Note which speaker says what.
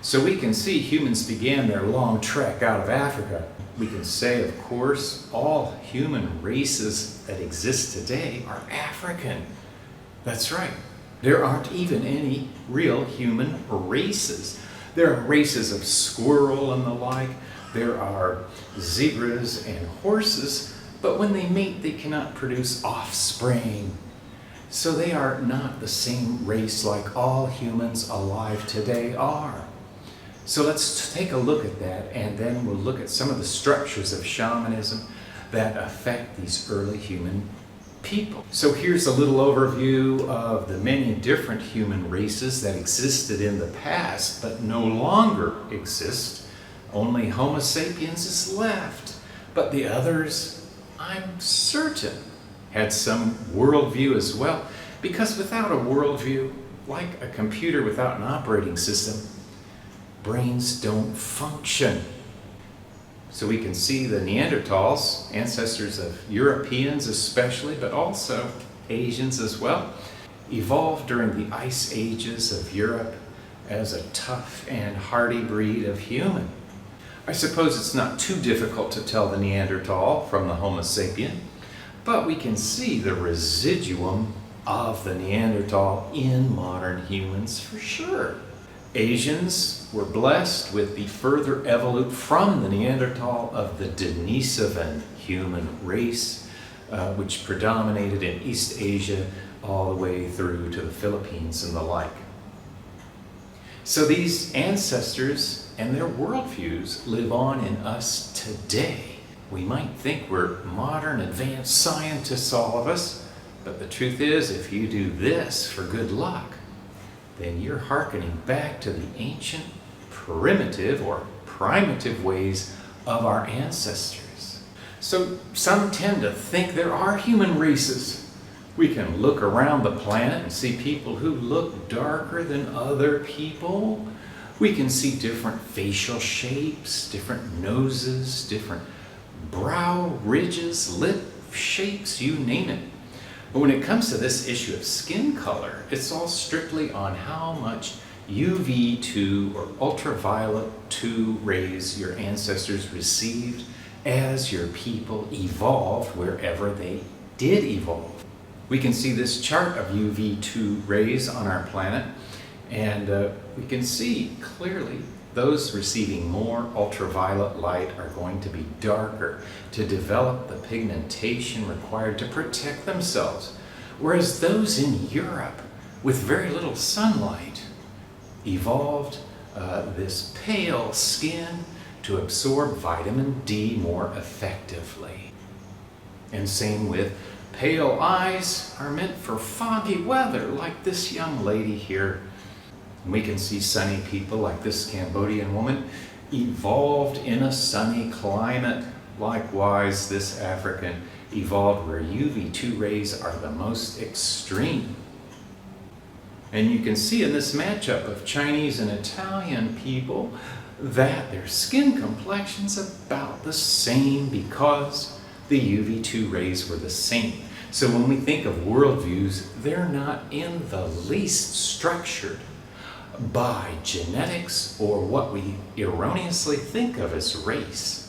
Speaker 1: So we can see humans began their long trek out of Africa. We can say, of course, all human races that exist today are African. That's right. There aren't even any real human races. There are races of squirrel and the like. There are zebras and horses, but when they mate, they cannot produce offspring. So they are not the same race like all humans alive today are. So let's take a look at that, and then we'll look at some of the structures of shamanism that affect these early human people. So here's a little overview of the many different human races that existed in the past but no longer exist. Only Homo sapiens is left, but the others, I'm certain, had some worldview as well, because without a worldview, like a computer without an operating system, brains don't function. So we can see the Neanderthals, ancestors of Europeans especially, but also Asians as well, evolved during the ice ages of Europe as a tough and hardy breed of human. I suppose it's not too difficult to tell the Neanderthal from the Homo sapien, but we can see the residuum of the Neanderthal in modern humans for sure. Asians were blessed with the further evolute from the Neanderthal of the Denisovan human race, which predominated in East Asia all the way through to the Philippines and the like. So these ancestors and their worldviews live on in us today. We might think we're modern, advanced scientists, all of us, but the truth is, if you do this for good luck, then you're hearkening back to the ancient, primitive, or primitive ways of our ancestors. So some tend to think there are human races. We can look around the planet and see people who look darker than other people. We can see different facial shapes, different noses, different brow ridges, lip shapes, you name it. But when it comes to this issue of skin color, it's all strictly on how much UV2 or ultraviolet 2 rays your ancestors received as your people evolved wherever they did evolve. We can see this chart of UV2 rays on our planet, and we can see clearly those receiving more ultraviolet light are going to be darker to develop the pigmentation required to protect themselves, whereas those in Europe with very little sunlight evolved this pale skin to absorb vitamin D more effectively. And same with pale eyes are meant for foggy weather, like this young lady here. We can see sunny people like this Cambodian woman evolved in a sunny climate. Likewise, this African evolved where UV2 rays are the most extreme. And you can see in this matchup of Chinese and Italian people that their skin complexion's about the same because the UV2 rays were the same. So when we think of worldviews, they're not in the least structured by genetics or what we erroneously think of as race.